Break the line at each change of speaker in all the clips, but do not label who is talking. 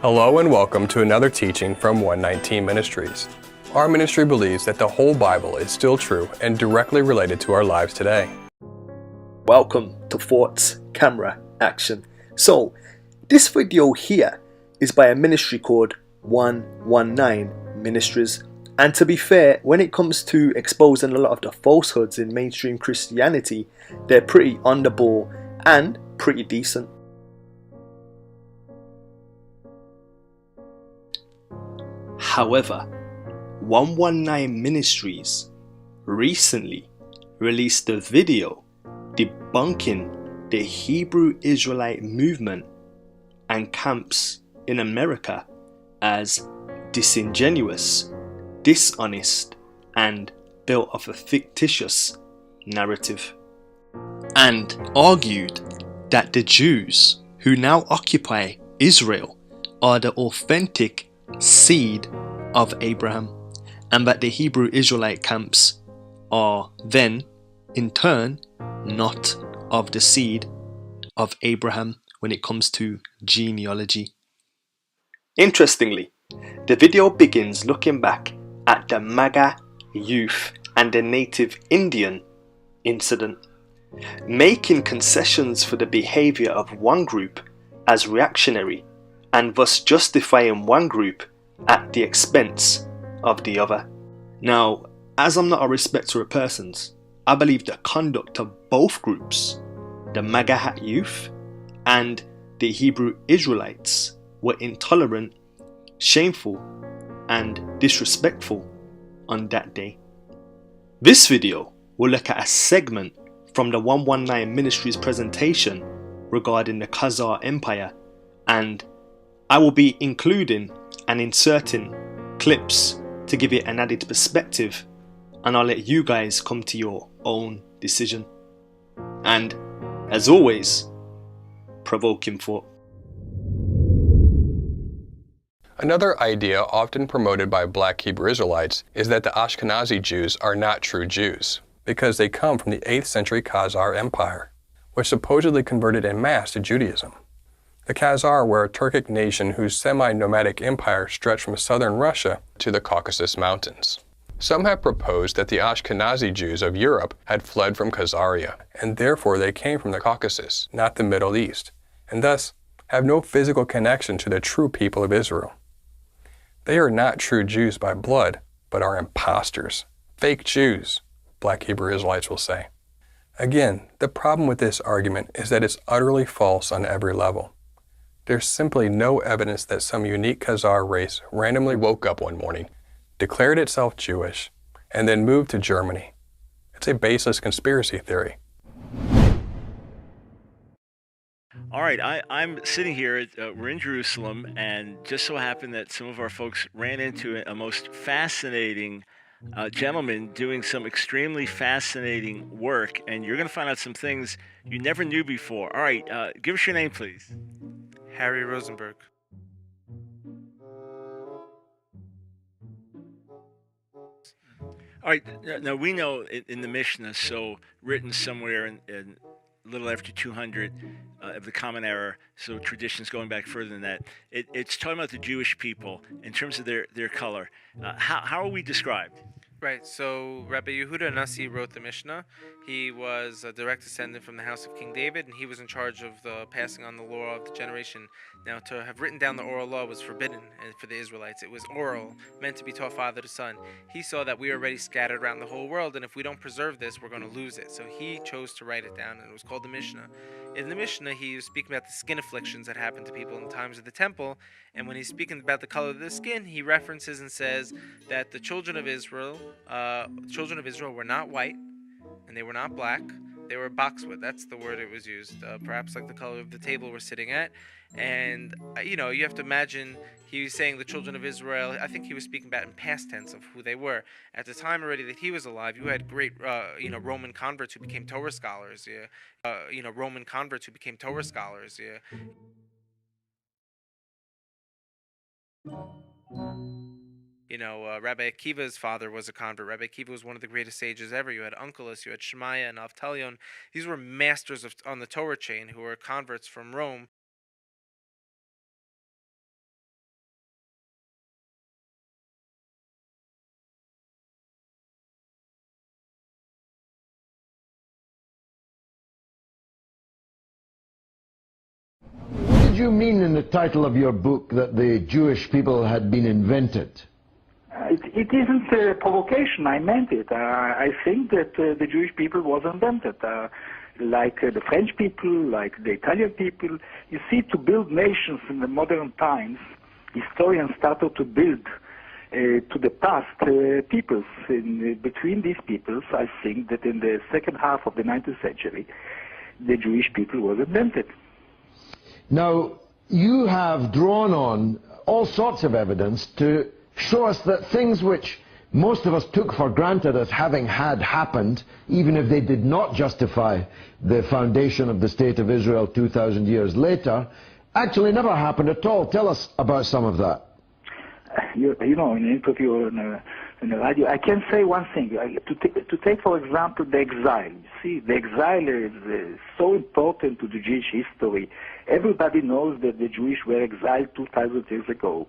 Hello and welcome to another teaching from 119 Ministries. Our ministry believes that the whole Bible is still true and directly related to our lives today.
Welcome to Thoughts, Camera, Action. So, this video here is by a ministry called 119 Ministries. And to be fair, when it comes to exposing a lot of the falsehoods in mainstream Christianity, they're pretty on the ball and pretty decent. However, 119 Ministries recently released a video debunking the Hebrew Israelite movement and camps in America as disingenuous, dishonest, and built of a fictitious narrative, and argued that the Jews who now occupy Israel are the authentic seed of Abraham, and that the Hebrew Israelite camps are then, in turn, not of the seed of Abraham when it comes to genealogy. Interestingly, the video begins looking back at the MAGA youth and the native Indian incident, making concessions for the behavior of one group as reactionary and thus justifying one group at the expense of the other. Now, as I'm not a respecter of persons, I believe the conduct of both groups, the MAGA hat youth and the Hebrew Israelites, were intolerant, shameful, and disrespectful on that day. This video will look at a segment from the 119 Ministries presentation regarding the Khazar Empire, and I will be including and inserting clips to give it an added perspective, and I'll let you guys come to your own decision. And as always, provoking thought.
Another idea often promoted by black Hebrew Israelites is that the Ashkenazi Jews are not true Jews because they come from the 8th century Khazar Empire, which supposedly converted en masse to Judaism. The Khazar were a Turkic nation whose semi-nomadic empire stretched from southern Russia to the Caucasus Mountains. Some have proposed that the Ashkenazi Jews of Europe had fled from Khazaria, and therefore they came from the Caucasus, not the Middle East, and thus have no physical connection to the true people of Israel. They are not true Jews by blood, but are imposters, fake Jews, black Hebrew Israelites will say. Again, the problem with this argument is that it's utterly false on every level. There's simply no evidence that some unique Khazar race randomly woke up one morning, declared itself Jewish, and then moved to Germany. It's a baseless conspiracy theory.
All right, I'm sitting here, we're in Jerusalem, and just so happened that some of our folks ran into a most fascinating gentleman doing some extremely fascinating work, and you're going to find out some things you never knew before. All right, give us your name, please.
Harry Rosenberg.
All right, now we know in the Mishnah, so written somewhere in a little after 200 of the Common Era, so traditions going back further than that, it's talking about the Jewish people in terms of their color. How are we described?
Right, so Rabbi Yehuda Nasi wrote the Mishnah. He was a direct descendant from the house of King David, and he was in charge of the passing on the law of the generation. Now, to have written down the oral law was forbidden for the Israelites. It was oral, meant to be taught father to son. He saw that we are already scattered around the whole world, and if we don't preserve this, we're going to lose it. So he chose to write it down, and it was called the Mishnah. In the Mishnah, he was speaking about the skin afflictions that happened to people in times of the temple, and when he's speaking about the color of the skin, he references and says that the children of Israel were not white, and they were not black. They were boxwood. That's the word it was used. Perhaps like the color of the table we're sitting at. And, you have to imagine he was saying the children of Israel. I think he was speaking about in past tense of who they were. At the time already that he was alive, you had great, Roman converts who became Torah scholars. Yeah. Roman converts who became Torah scholars. Yeah. Rabbi Akiva's father was a convert. Rabbi Akiva was one of the greatest sages ever. You had Onkelos, you had Shemaiah and Avtalion. These were masters on the Torah chain who were converts from Rome.
did you mean in the title of your book that the Jewish people had been invented?
It isn't a provocation. I meant it. I think that the Jewish people was invented. Like the French people, like the Italian people. You see, to build nations in the modern times, historians started to build to the past peoples. Between these peoples, I think that in the second half of the 19th century, the Jewish people was invented.
Now, you have drawn on all sorts of evidence to show us that things which most of us took for granted as having had happened, even if they did not justify the foundation of the State of Israel 2,000 years later, actually never happened at all. Tell us about some of that.
You know, in an interview in the radio, I can say one thing. To take, for example, the exile. You see, the exile is so important to the Jewish history. Everybody knows that the Jewish were exiled 2,000 years ago.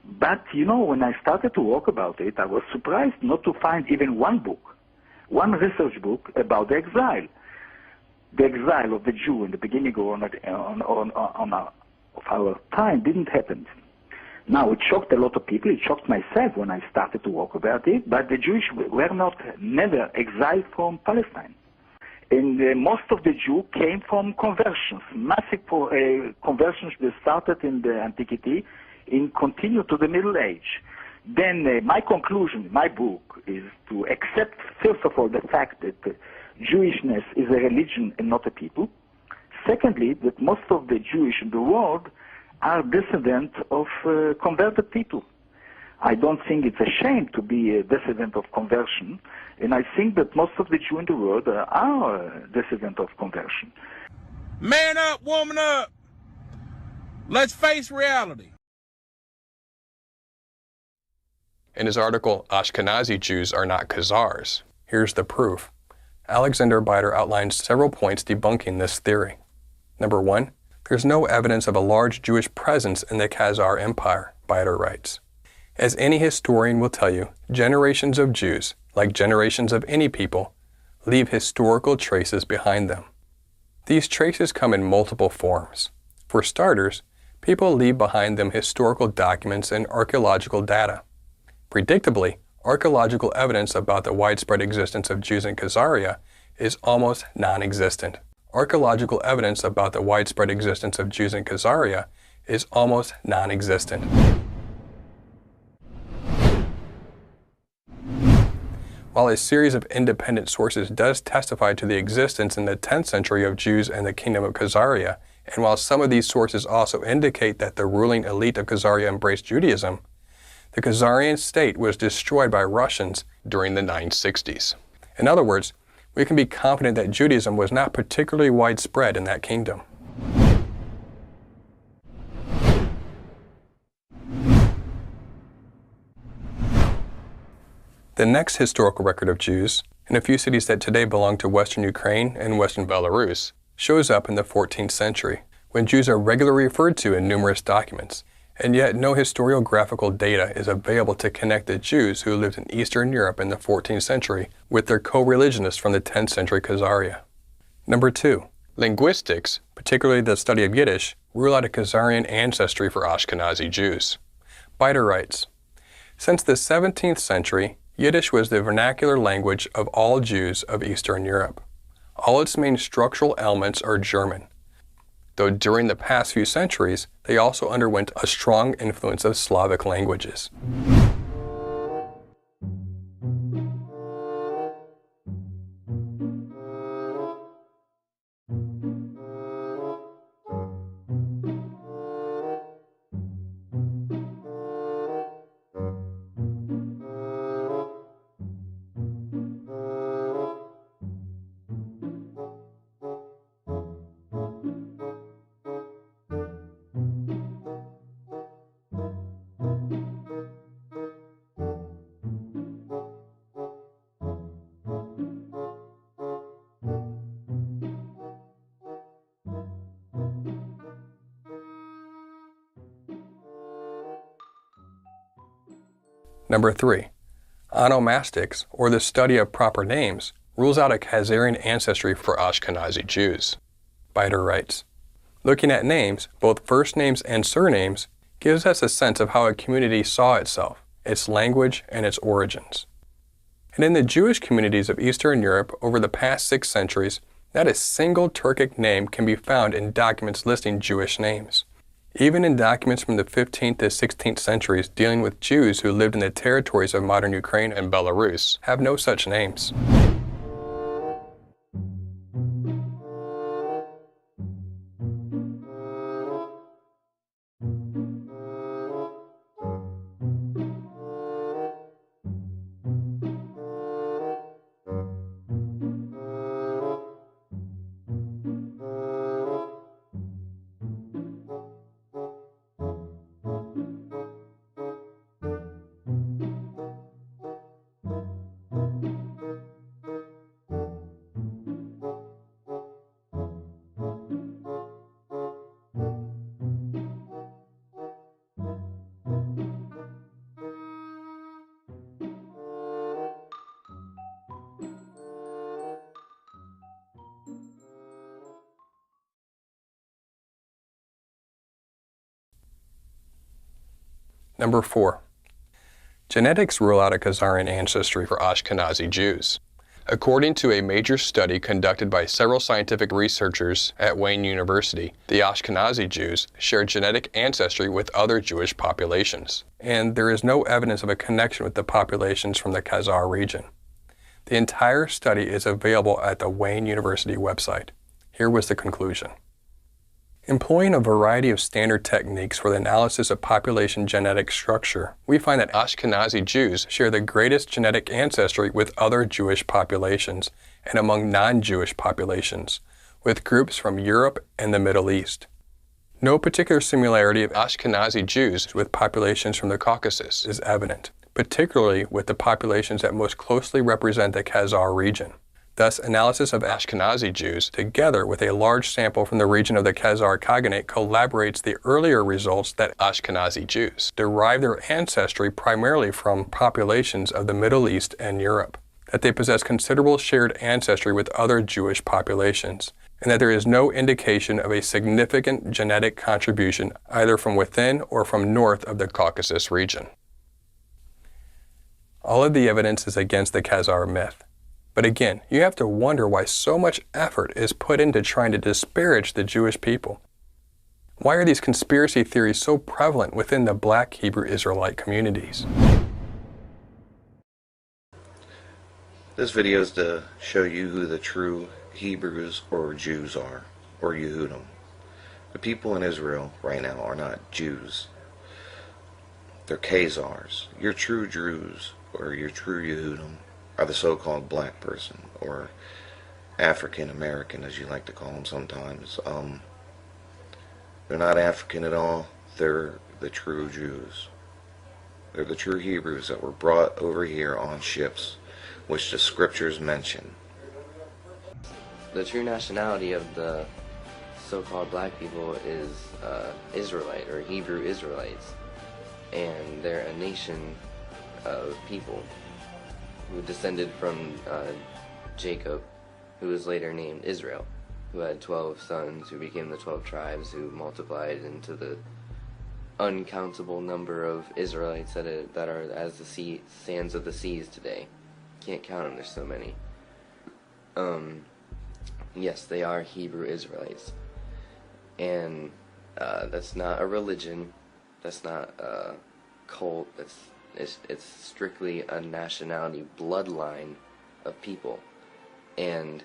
But, you know, when I started to work about it, I was surprised not to find even one book, one research book about the exile. The exile of the Jew in the beginning of our time didn't happen. Now, it shocked a lot of people. It shocked myself when I started to work about it. But the Jewish were never exiled from Palestine. And most of the Jews came from conversions, massive conversions that started in the Antiquity and continued to the Middle Age. Then my conclusion in my book is to accept, first of all, the fact that Jewishness is a religion and not a people. Secondly, that most of the Jewish in the world are descendants of converted people. I don't think it's a shame to be a descendant of conversion, and I think that most of the Jews in the world are descendants of conversion.
Man up, woman up. Let's face reality.
In his article, Ashkenazi Jews Are Not Khazars, here's the proof. Alexander Beider outlines several points debunking this theory. Number one, there's no evidence of a large Jewish presence in the Khazar Empire, Beider writes. As any historian will tell you, generations of Jews, like generations of any people, leave historical traces behind them. These traces come in multiple forms. For starters, people leave behind them historical documents and archaeological data. Predictably, archaeological evidence about the widespread existence of Jews in Khazaria is almost non-existent. Archaeological evidence about the widespread existence of Jews in Khazaria is almost non-existent. While a series of independent sources does testify to the existence in the 10th century of Jews in the Kingdom of Khazaria, and while some of these sources also indicate that the ruling elite of Khazaria embraced Judaism, the Khazarian state was destroyed by Russians during the 960s. In other words, we can be confident that Judaism was not particularly widespread in that kingdom. The next historical record of Jews, in a few cities that today belong to Western Ukraine and Western Belarus, shows up in the 14th century, when Jews are regularly referred to in numerous documents, and yet no historiographical data is available to connect the Jews who lived in Eastern Europe in the 14th century with their co-religionists from the 10th century Khazaria. Number two, linguistics, particularly the study of Yiddish, rule out a Khazarian ancestry for Ashkenazi Jews. Beider writes, since the 17th century, Yiddish was the vernacular language of all Jews of Eastern Europe. All its main structural elements are German, though during the past few centuries, they also underwent a strong influence of Slavic languages. Number three, onomastics, or the study of proper names, rules out a Khazarian ancestry for Ashkenazi Jews. Beider writes, Looking at names, both first names and surnames, gives us a sense of how a community saw itself, its language, and its origins. And in the Jewish communities of Eastern Europe over the past 6 centuries, not a single Turkic name can be found in documents listing Jewish names. Even in documents from the 15th to 16th centuries dealing with Jews who lived in the territories of modern Ukraine and Belarus have no such names. Number 4. Genetics rule out a Khazarian ancestry for Ashkenazi Jews. According to a major study conducted by several scientific researchers at Wayne University, the Ashkenazi Jews share genetic ancestry with other Jewish populations, and there is no evidence of a connection with the populations from the Khazar region. The entire study is available at the Wayne University website. Here was the conclusion. Employing a variety of standard techniques for the analysis of population genetic structure, we find that Ashkenazi Jews share the greatest genetic ancestry with other Jewish populations and among non-Jewish populations, with groups from Europe and the Middle East. No particular similarity of Ashkenazi Jews with populations from the Caucasus is evident, particularly with the populations that most closely represent the Khazar region. Thus, analysis of Ashkenazi Jews, together with a large sample from the region of the Khazar Khaganate, corroborates the earlier results that Ashkenazi Jews derive their ancestry primarily from populations of the Middle East and Europe, that they possess considerable shared ancestry with other Jewish populations, and that there is no indication of a significant genetic contribution either from within or from north of the Caucasus region. All of the evidence is against the Khazar myth. But again, you have to wonder why so much effort is put into trying to disparage the Jewish people. Why are these conspiracy theories so prevalent within the Black Hebrew Israelite communities?
This video is to show you who the true Hebrews or Jews are, or Yehudim. The people in Israel right now are not Jews. They're Khazars. Your true Jews, or your true Yehudim, are the so-called black person, or African American, as you like to call them sometimes. They're not African at all. They're the true Jews. They're the true Hebrews that were brought over here on ships, which the scriptures mention.
The true nationality of the so-called black people is Israelite, or Hebrew Israelites, and they're a nation of people who descended from Jacob, who was later named Israel, who had 12 sons, who became the 12 tribes, who multiplied into the uncountable number of Israelites that are as the sands of the seas today. Can't count them, there's so many. Yes, they are Hebrew Israelites. And that's not a religion, that's not a cult, it's strictly a nationality bloodline of people, and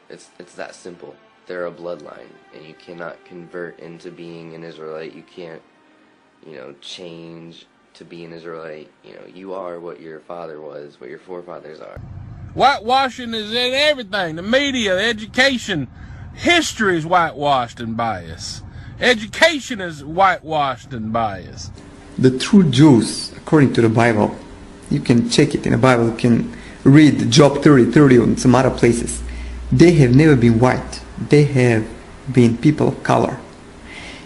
it's that simple. They're a bloodline, and you cannot convert into being an Israelite. You can't, change to be an Israelite. You are what your father was, what your forefathers are.
Whitewashing is in everything. The media, the education, history is whitewashed and biased. Education is whitewashed and biased.
The true Jews, according to the Bible, you can check it in the Bible, you can read Job 30:30 and some other places. They have never been white. They have been people of color.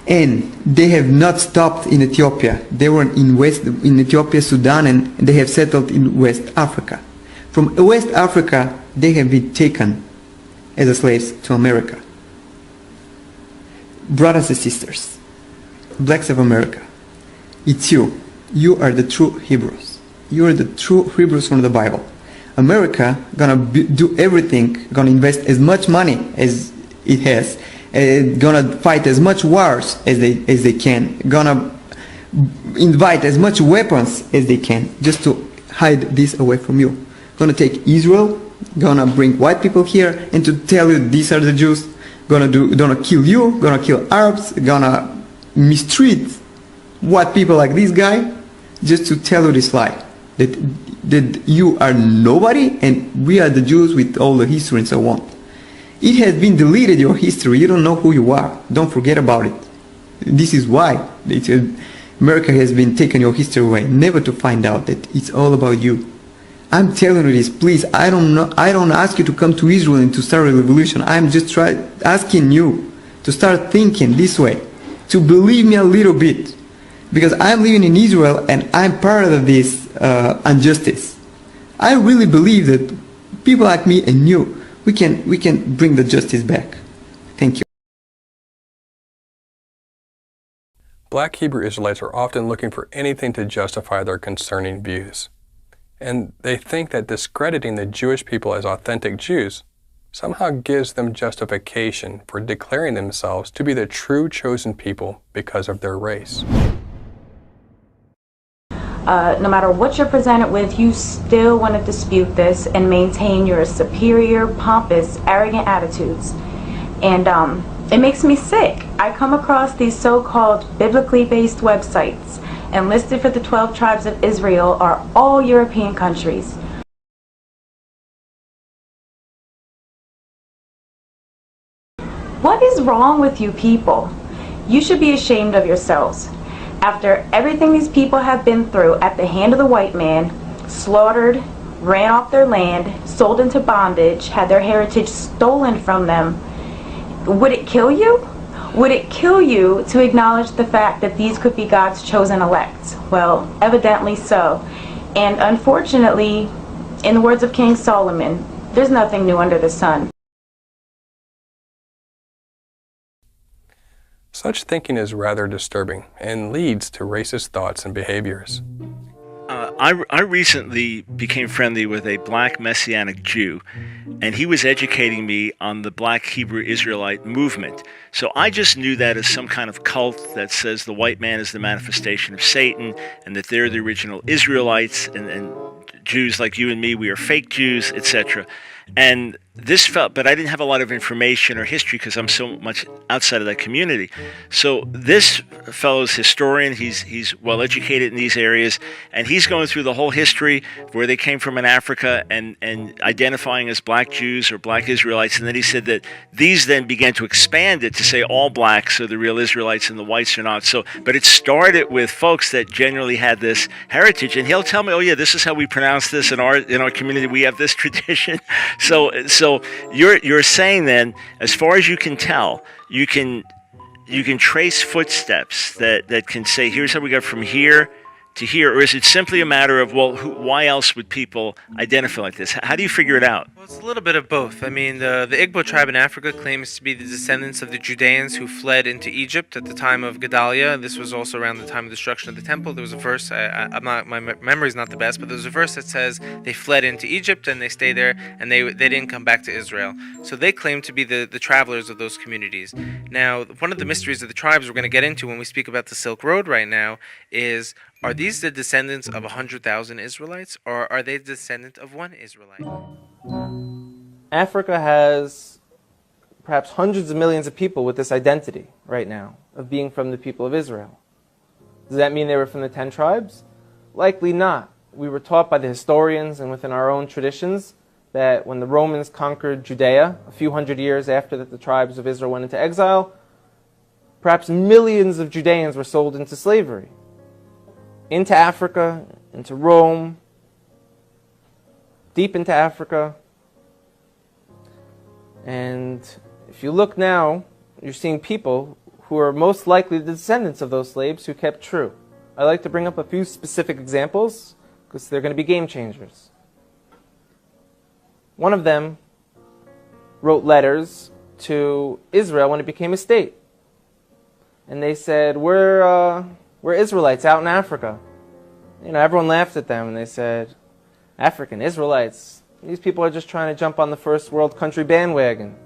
And they have not stopped in Ethiopia. They were in Ethiopia, Sudan, and they have settled in West Africa. From West Africa, they have been taken as slaves to America. brothers and sisters, blacks of America, it's you. You are the true Hebrews. You are the true Hebrews from the Bible. America gonna do everything, gonna invest as much money as it has, gonna fight as much wars as they can, gonna invite as much weapons as they can just to hide this away from you. Gonna take Israel, gonna bring white people here and to tell you these are the Jews, gonna kill you, gonna kill Arabs, gonna mistreat white people like this guy just to tell you this lie that you are nobody and we are the Jews with all the history and so on. It has been deleted, your history. You don't know who you are. Don't forget about it. This is why America has been taking your history away, never to find out that it's all about you. I'm telling you this, please. I don't ask you to come to Israel and to start a revolution. I'm just asking you to start thinking this way, to believe me a little bit, because I'm living in Israel and I'm part of this injustice. I really believe that people like me and you, we can bring the justice back. Thank you.
Black Hebrew Israelites are often looking for anything to justify their concerning views. And they think that discrediting the Jewish people as authentic Jews somehow gives them justification for declaring themselves to be the true chosen people because of their race.
No matter what you're presented with, you still want to dispute this and maintain your superior, pompous, arrogant attitudes. And it makes me sick. I come across these so-called biblically based websites, and listed for the 12 tribes of Israel are all European countries. What is wrong with you people? You should be ashamed of yourselves. After everything these people have been through at the hand of the white man, slaughtered, ran off their land, sold into bondage, had their heritage stolen from them, would it kill you? Would it kill you to acknowledge the fact that these could be God's chosen elect? Well, evidently so. And unfortunately, in the words of King Solomon, there's nothing new under the sun.
Such thinking is rather disturbing and leads to racist thoughts and behaviors.
I recently became friendly with a black Messianic Jew, and he was educating me on the black Hebrew Israelite movement. So I just knew that as some kind of cult that says the white man is the manifestation of Satan and that they're the original Israelites, and Jews like you and me, we are fake Jews, etc. And this felt, but I didn't have a lot of information or history because I'm so much outside of that community. So this fellow's historian, he's well educated in these areas, and he's going through the whole history where they came from in Africa and identifying as black Jews or black Israelites. And then he said that these then began to expand it to say all blacks are the real Israelites and the whites are not. So, but it started with folks that generally had this heritage, and he'll tell me, oh yeah, this is how we pronounce this in our community. We have this tradition. So you're saying then, as far as you can tell, you can trace footsteps that can say, here's how we got from here to here, or is it simply a matter of, well, why else would people identify like this? How do you figure it out?
Well, it's a little bit of both. I mean, the Igbo tribe in Africa claims to be the descendants of the Judeans who fled into Egypt at the time of Gedaliah. This was also around the time of the destruction of the temple. There was a verse, my memory's not the best, but there's a verse that says they fled into Egypt and they stayed there and they didn't come back to Israel. So they claim to be the travelers of those communities. Now, one of the mysteries of the tribes we're going to get into when we speak about the Silk Road right now is, are these the descendants of 100,000 Israelites, or are they the descendant of one Israelite?
Africa has perhaps hundreds of millions of people with this identity right now of being from the people of Israel. Does that mean they were from the 10 tribes? Likely not. We were taught by the historians and within our own traditions that when the Romans conquered Judea, a few hundred years after that the tribes of Israel went into exile, perhaps millions of Judeans were sold into slavery. Into Africa, into Rome, deep into Africa. And if you look now, you're seeing people who are most likely the descendants of those slaves who kept true. I like to bring up a few specific examples because they're going to be game changers. One of them wrote letters to Israel when it became a state. and they said, we're Israelites out in Africa. You know, everyone laughed at them, and they said, African Israelites, these people are just trying to jump on the first world country bandwagon.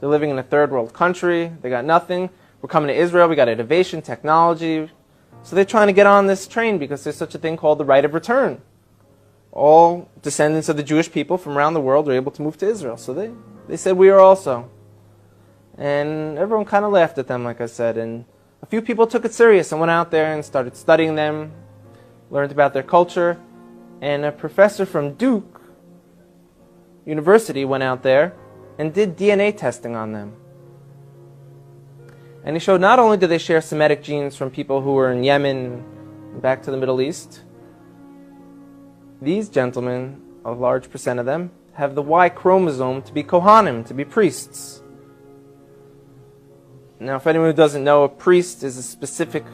They're living in a third world country, they got nothing. We're coming to Israel, we got innovation, technology. So they're trying to get on this train because there's such a thing called the right of return. All descendants of the Jewish people from around the world are able to move to Israel. So they said we are also. And everyone kind of laughed at them, like I said. And a few people took it serious and went out there and started studying them, learned about their culture. And a professor from Duke University went out there and did DNA testing on them. And he showed not only do they share Semitic genes from people who were in Yemen and back to the Middle East, these gentlemen, a large percent of them, have the Y chromosome to be Kohanim, to be priests. Now, if anyone who doesn't know, a priest is a specific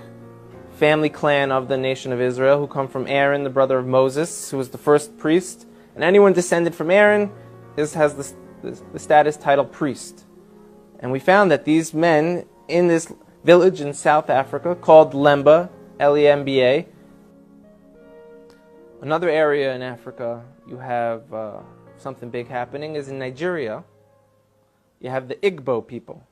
family clan of the nation of Israel who come from Aaron, the brother of Moses, who was the first priest. And anyone descended from Aaron has the status title priest. And we found that these men in this village in South Africa called Lemba, L-E-M-B-A. Another area in Africa you have something big happening is in Nigeria. You have the Igbo people.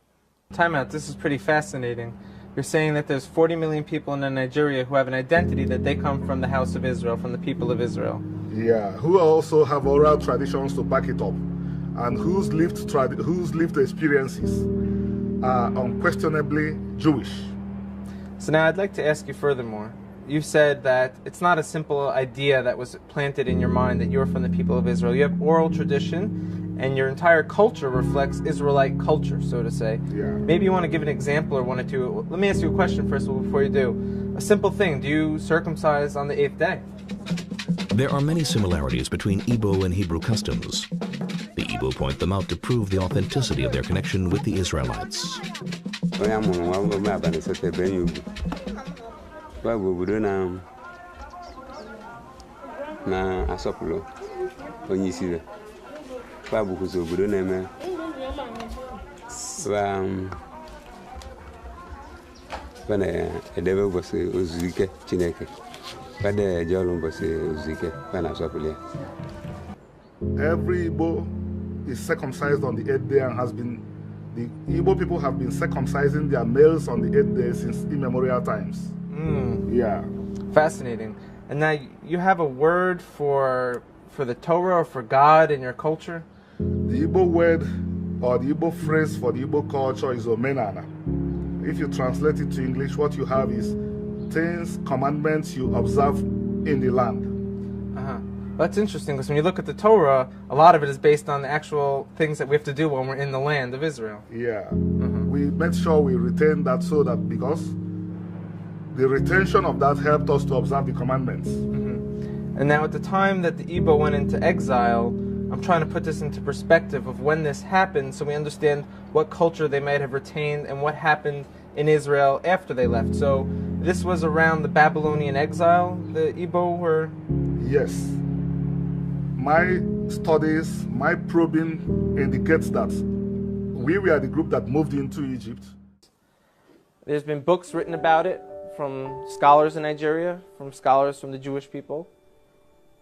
Time out, this is pretty fascinating. You're saying that there's 40 million people in Nigeria who have an identity that they come from the house of Israel, from the people of Israel.
Yeah, who also have oral traditions to back it up, and whose lived experiences are unquestionably Jewish.
So now I'd like to ask you furthermore. You said that it's not a simple idea that was planted in your mind that you're from the people of Israel. You have oral tradition, and your entire culture reflects Israelite culture, so to say.
Yeah.
Maybe you want to give an example or one or two. Let me ask you a question first of all before you do. A simple thing, do you circumcise on the 8th day?
There are many similarities between Igbo and Hebrew customs. The Igbo point them out to prove the authenticity of their connection with the Israelites.
Every Igbo is circumcised on the 8th day and the Igbo people have been circumcising their males on the 8th day since immemorial times. Yeah.
Fascinating. And now you have a word for the Torah or for God in your culture?
The Igbo word or the Igbo phrase for the Igbo culture is omenana. If you translate it to English, what you have is things, commandments you observe in the land.
That's interesting, because when you look at the Torah, a lot of it is based on the actual things that we have to do when we're in the land of Israel.
Yeah. We made sure we retain that, so that because the retention of that helped us to observe the commandments.
And now at the time that the Igbo went into exile, I'm trying to put this into perspective of when this happened so we understand what culture they might have retained and what happened in Israel after they left. So this was around the Babylonian exile, the Igbo were?
Yes. My studies, my probing indicates that we were the group that moved into Egypt.
There's been books written about it from scholars in Nigeria, from scholars from the Jewish people.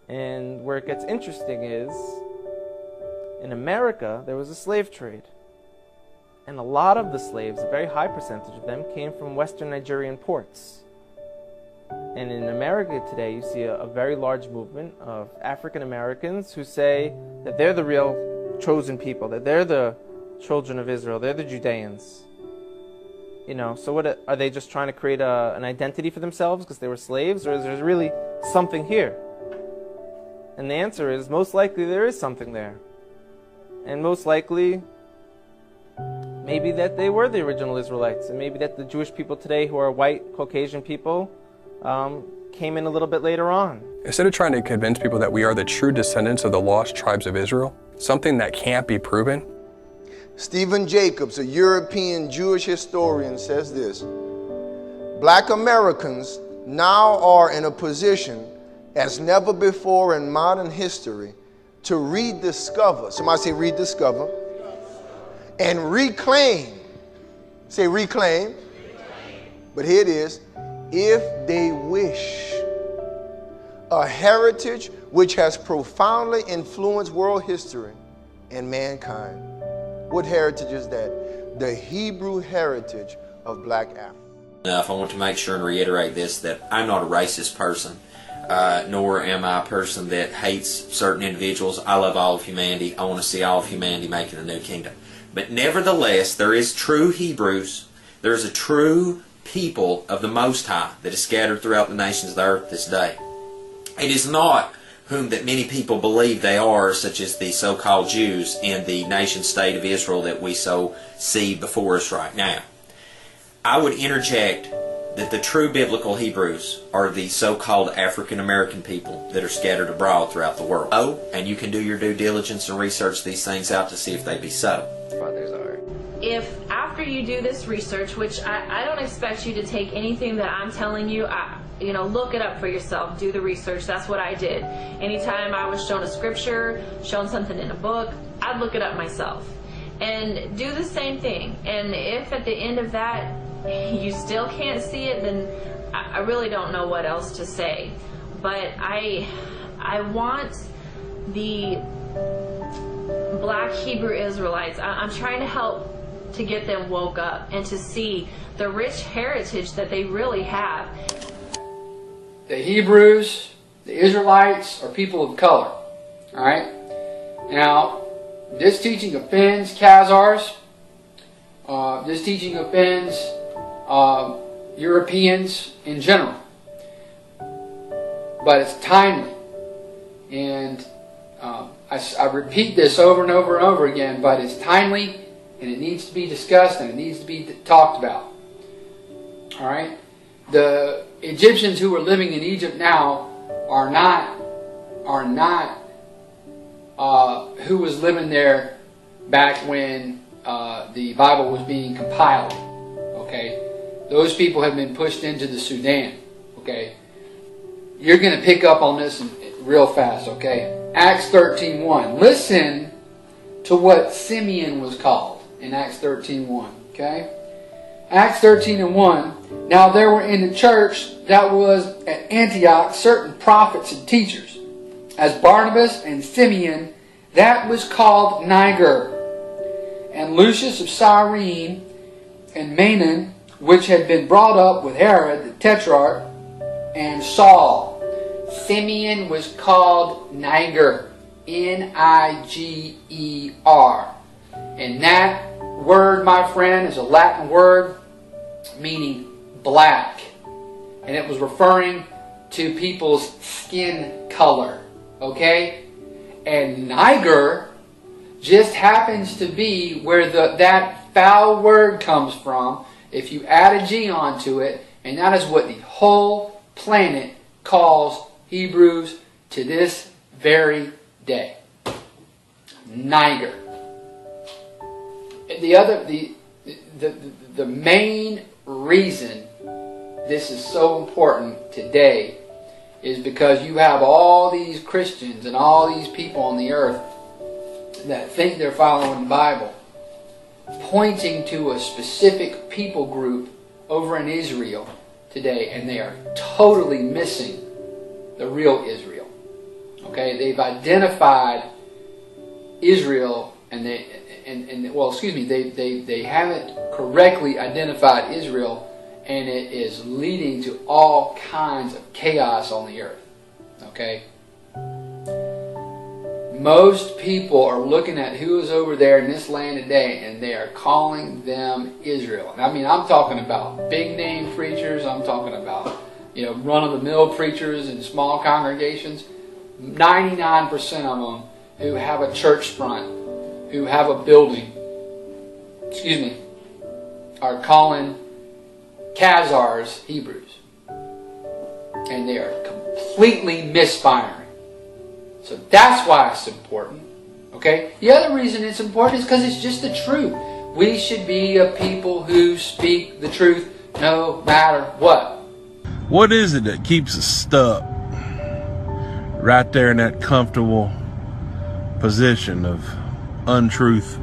And where it gets interesting is, in America, there was a slave trade. And a lot of the slaves, a very high percentage of them, came from Western Nigerian ports. And in America today, you see a very large movement of African Americans who say that they're the real chosen people, that they're the children of Israel, they're the Judeans. You know, so what are they just trying to create an identity for themselves because they were slaves, or is there really something here? And the answer is, most likely there is something there. And most likely, maybe that they were the original Israelites, and maybe that the Jewish people today who are white, Caucasian people came in a little bit later on.
Instead of trying to convince people that we are the true descendants of the lost tribes of Israel, something that can't be proven.
Stephen Jacobs, a European Jewish historian, says this: Black Americans now are in a position as never before in modern history to rediscover, somebody say rediscover, and reclaim, say reclaim, But here it is. If they wish. A heritage which has profoundly influenced world history and mankind. What heritage is that? The Hebrew heritage of black Africa.
I want to make sure and reiterate this, that I'm not a racist person, nor am I a person that hates certain individuals. I love all of humanity. I want to see all of humanity making a new kingdom. But nevertheless, there is true Hebrews. There is a true people of the Most High that is scattered throughout the nations of the earth this day. It is not whom that many people believe they are, such as the so-called Jews in the nation-state of Israel that we so see before us right now. I would interject that the true biblical Hebrews are the so-called African-American people that are scattered abroad throughout the world. Oh, and you can do your due diligence and research these things out to see if they be so.
If after you do this research, which I don't expect you to take anything that I'm telling you, look it up for yourself, do the research. That's what I did. Anytime I was shown a scripture, shown something in a book, I'd look it up myself. And do the same thing. And if at the end of that you still can't see it, then I really don't know what else to say. But I want the black Hebrew Israelites, I'm trying to help to get them woke up and to see the rich heritage that they really have.
The Hebrews, the Israelites, are people of color. Alright? Now, this teaching offends Khazars. This teaching offends Europeans in general. But it's timely. And I repeat this over and over and over again, but it's timely and it needs to be discussed and it needs to be talked about. Alright? The Egyptians who are living in Egypt now are not who was living there back when the Bible was being compiled. Okay? Those people have been pushed into the Sudan. Okay? You're going to pick up on this real fast. Okay? Acts 13:1. Listen to what Simeon was called in Acts 13:1. Okay? Acts 13:1. Now there were in the church that was at Antioch certain prophets and teachers, as Barnabas and Simeon, that was called Niger, and Lucius of Cyrene, and Manaen, which had been brought up with Herod the Tetrarch, and Saul. Simeon was called Niger, Niger. And that word, my friend, is a Latin word meaning black. And it was referring to people's skin color. Okay? And Niger just happens to be where that foul word comes from, if you add a G onto it, and that is what the whole planet calls Hebrews to this very day. Niger. The main reason this is so important today is because you have all these Christians and all these people on the earth that think they're following the Bible, pointing to a specific people group over in Israel today, and they are totally missing the real Israel. Okay, they've identified Israel, and they haven't correctly identified Israel, and it is leading to all kinds of chaos on the earth. Okay? Most people are looking at who is over there in this land today, and they are calling them Israel. I mean, I'm talking about big name preachers. I'm talking about, run-of-the-mill preachers in small congregations. 99% of them who have a church front, who have a building, are calling Khazars Hebrews. And they are completely misfiring. So that's why it's important. Okay? The other reason it's important is because it's just the truth. We should be a people who speak the truth no matter what.
What is it that keeps us stuck right there in that comfortable position of untruth?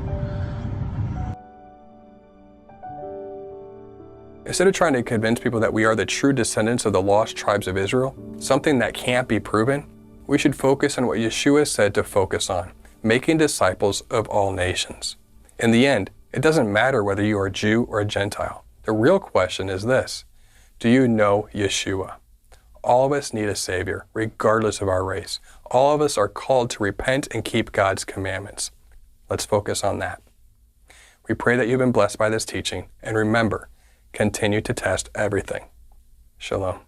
Instead of trying to convince people that we are the true descendants of the lost tribes of Israel, something that can't be proven, we should focus on what Yeshua said to focus on, making disciples of all nations. In the end, it doesn't matter whether you are a Jew or a Gentile. The real question is this: do you know Yeshua? All of us need a Savior, regardless of our race. All of us are called to repent and keep God's commandments. Let's focus on that. We pray that you've been blessed by this teaching, and remember, continue to test everything. Shalom.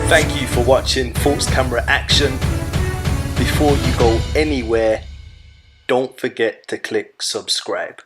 Thank you for watching False Camera Action. Before you go anywhere, don't forget to click subscribe.